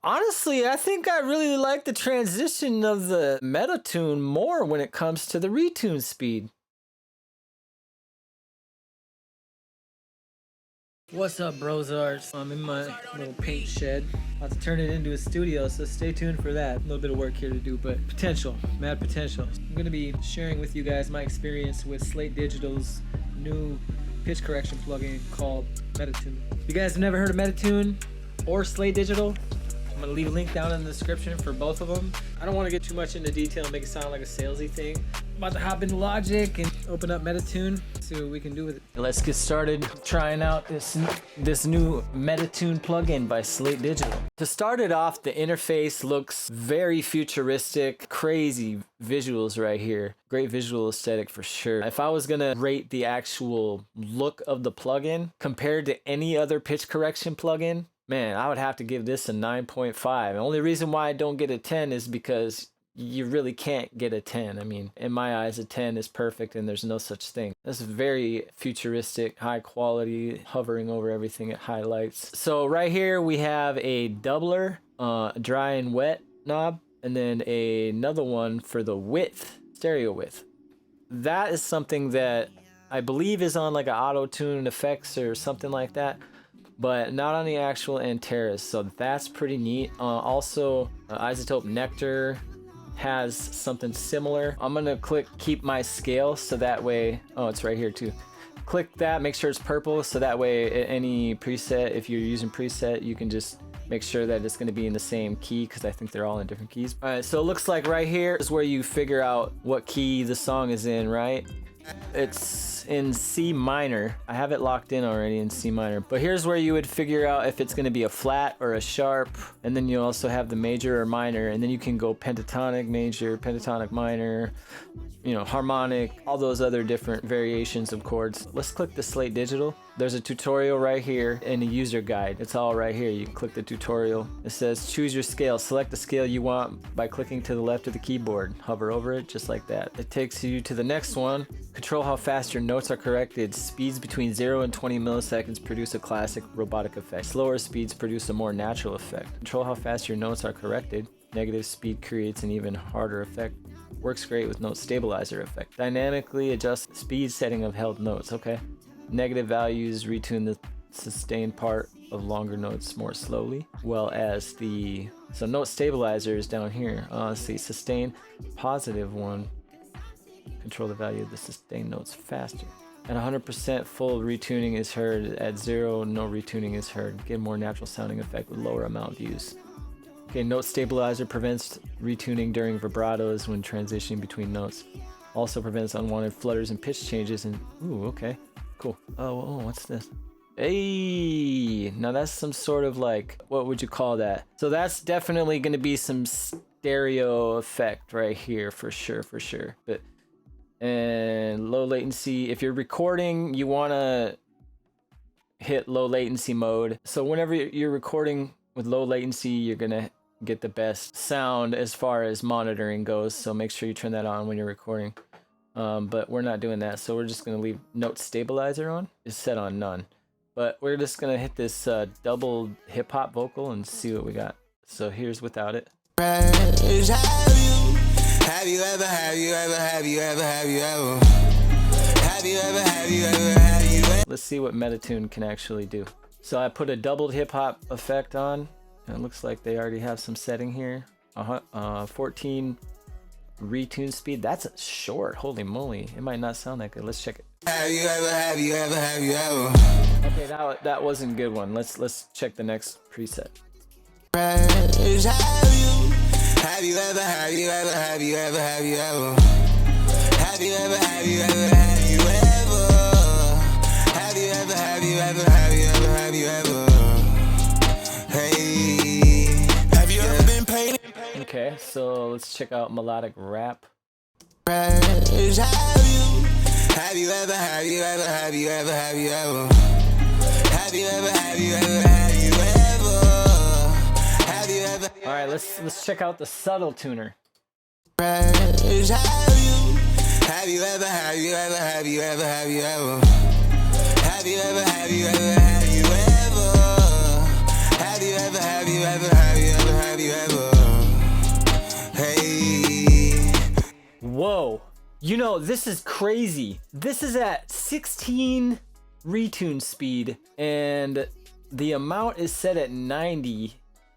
Honestly, I think I really like the transition of the Metatune more when it comes to the retune speed. What's up, Brozarts? I'm in my little paint shed. About to turn it into a studio, so stay tuned for that. A little bit of work here to do, but potential, mad potential. I'm gonna be sharing with you guys my experience with Slate Digital's new pitch correction plugin called Metatune. If you guys have never heard of Metatune or Slate Digital, I'm gonna leave a link down in the description for both of them. I don't want to get too much into detail and make it sound like a salesy thing. I'm about to hop into Logic and open up Metatune, see what we can do with it. Let's get started trying out this new Metatune plugin by Slate Digital. To start it off, the interface looks very futuristic, crazy visuals right here. Great visual aesthetic for sure. If I was gonna rate the actual look of the plugin compared to any other pitch correction plugin, man, I would have to give this a 9.5. The only reason why I don't get a 10 is because you really can't get a 10. I mean, in my eyes, a 10 is perfect and there's no such thing. This is very futuristic, high quality, hovering over everything it highlights. So right here we have a doubler, dry and wet knob, and then another one for the width, stereo width. That is something that I believe is on like an Autotune effects or something like that, but not on the actual Antares, so that's pretty neat. Also, Isotope Nectar has something similar. I'm gonna click keep my scale, so that way, oh, it's right here too. Click that, make sure it's purple, so that way any preset, if you're using preset, you can just make sure that it's gonna be in the same key, because I think they're all in different keys. All right, so it looks like right here is where you figure out what key the song is in, right? It's in C minor. I have it locked in already in C minor, but here's where you would figure out if it's going to be a flat or a sharp, and then you also have the major or minor, and then you can go pentatonic major, pentatonic minor, you know, harmonic, all those other different variations of chords. Let's click the Slate Digital. There's a tutorial right here and a user guide. It's all right here. You can click the tutorial. It says choose your scale. Select the scale you want by clicking to the left of the keyboard. Hover over it just like that. It takes you to the next one. Control how fast your notes are corrected. Speeds between 0 and 20 milliseconds produce a classic robotic effect. Slower speeds produce a more natural effect. Control how fast your notes are corrected. Negative speed creates an even harder effect. Works great with note stabilizer effect. Dynamically adjust speed setting of held notes. Okay. Negative values retune the sustained part of longer notes more slowly, well as the note stabilizer is down here. Let's see, sustain positive one. Control the value of the sustained notes faster. At 100% full retuning is heard. At 0, no retuning is heard. Get more natural sounding effect with lower amount views. Okay, note stabilizer prevents retuning during vibratos when transitioning between notes. Also prevents unwanted flutters and pitch changes. And ooh, okay, cool. Oh, what's this? Hey, now that's some sort of like, what would you call that? So that's definitely going to be some stereo effect right here for sure. But and low latency. If you're recording, you want to hit low latency mode. So whenever you're recording with low latency, you're gonna get the best sound as far as monitoring goes. So make sure you turn that on when you're recording. But we're not doing that, so we're just gonna leave note stabilizer on. It's set on none. But we're just gonna hit this double hip hop vocal and see what we got. So here's without it. Have you ever Let's see what Metatune can actually do. So I put a doubled hip hop effect on, and it looks like they already have some setting here. 14 retune speed. That's short. Holy moly. It might not sound that good. Let's check it. Have you ever? Okay, that wasn't a good one. Let's check the next preset. Have you ever? Hey, have you ever been painted? Okay, so let's check out melodic rap. Have you ever? All right, let's check out the subtle tuner. Have you ever? ever, have you ever, have you ever, have you ever? Hey. Whoa. You know, this is crazy. This is at 16 retune speed and the amount is set at 90.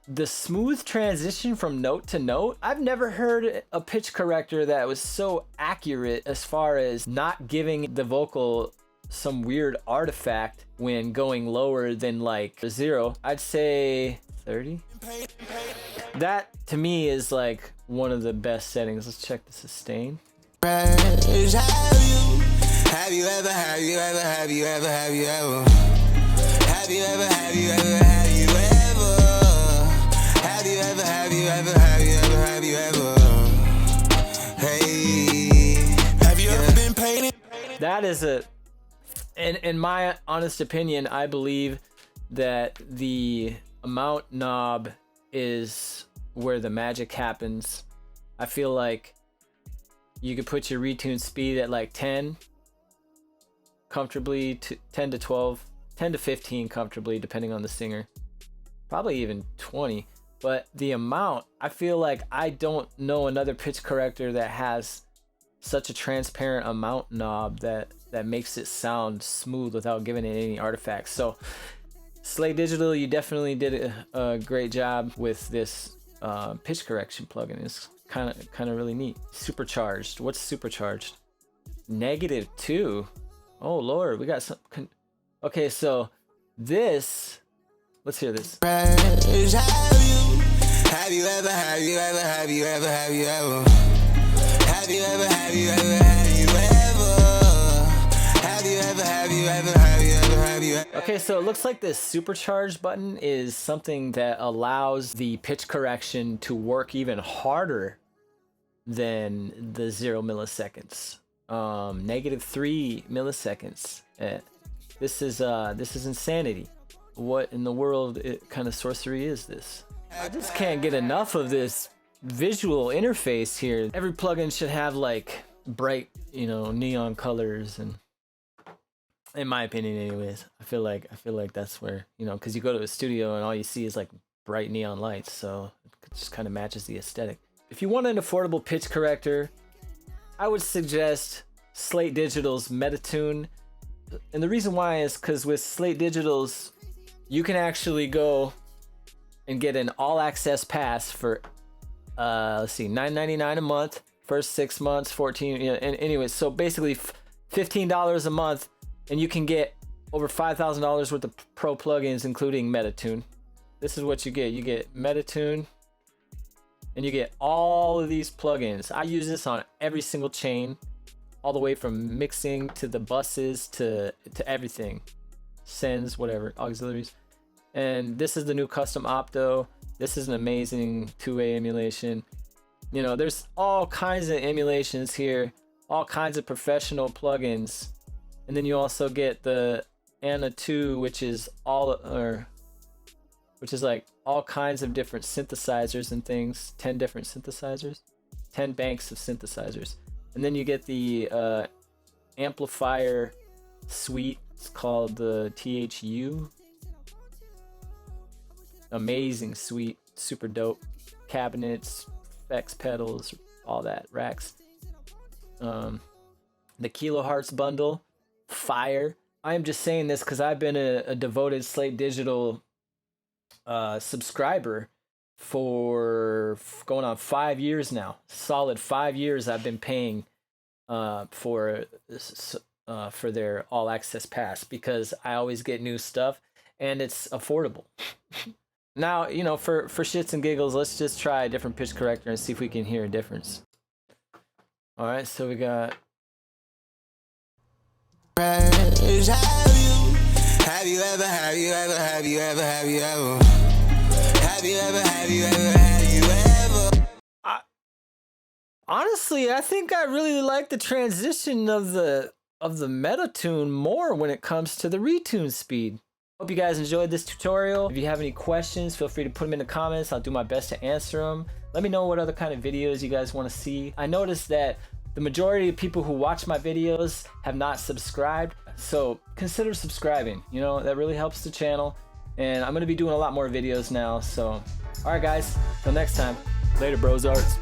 The smooth transition from note to note. I've never heard a pitch corrector that was so accurate as far as not giving the vocal some weird artifact when going lower than like 0. I'd say 30. That to me is like one of the best settings. Let's check the sustain. Have you ever, have you ever, have you ever, have you ever? Have you ever, have you ever, have you ever? Have you ever, have you ever, have you ever, have you ever? Hey, have you ever been painted? That is a, in my honest opinion, I believe that the amount knob is where the magic happens. I feel like you could put your retune speed at like 10 comfortably, to 10 to 12, 10 to 15 comfortably, depending on the singer, probably even 20. But the amount, I feel like I don't know another pitch corrector that has such a transparent amount knob that makes it sound smooth without giving it any artifacts. So Slate Digital, you definitely did a great job with this pitch correction plugin. It's kind of really neat. Supercharged. What's supercharged? -2. Oh Lord, we got some. Okay, so this. Let's hear this. Have you ever, have you ever, have you ever, have you ever? Have you ever, have you ever, have you ever? Have you ever, have you ever, have you ever, have you ever? Okay, so it looks like this supercharged button is something that allows the pitch correction to work even harder than the 0 milliseconds. -3 milliseconds. This is insanity. What in the world kind of sorcery is this? I just can't get enough of this visual interface here. Every plugin should have like bright, neon colors, and in my opinion anyways, I feel like that's where, because you go to a studio and all you see is like bright neon lights, so it just kind of matches the aesthetic. If you want an affordable pitch corrector, I would suggest Slate Digital's Metatune. And the reason why is because with Slate Digital's, you can actually go and get an all access pass for let's see, $9.99 a month, first 6 months, 14, and anyways, so basically $15 a month, and you can get over $5,000 worth of pro plugins, including Metatune. This is what you get. You get Metatune, and you get all of these plugins. I use this on every single chain, all the way from mixing to the buses to everything, sends, whatever, auxiliaries. And this is the new custom opto. This is an amazing two-way emulation. There's all kinds of emulations here, all kinds of professional plugins. And then you also get the ANALYTIC, which is like all kinds of different synthesizers and things. 10 different synthesizers, 10 banks of synthesizers. And then you get the amplifier suite. It's called the THU. Amazing suite, super dope. Cabinets, effects, pedals, all that, racks. The kilohertz bundle, fire. I am just saying this because I've been a devoted Slate Digital subscriber for going on 5 years now. Solid 5 years I've been paying for their all access pass, because I always get new stuff and it's affordable. Now, for shits and giggles, let's just try a different pitch corrector and see if we can hear a difference. All right, so we got. Have you ever, have you ever, have you ever, have you ever? Have you ever, have you ever, have you ever? Honestly, I think I really like the transition of the Metatune more when it comes to the retune speed. Hope you guys enjoyed this tutorial. If you have any questions, feel free to put them in the comments. I'll do my best to answer them. Let me know what other kind of videos you guys want to see. I noticed that the majority of people who watch my videos have not subscribed, so consider subscribing. That really helps the channel. And I'm gonna be doing a lot more videos now, so alright guys, till next time, later Brozarts.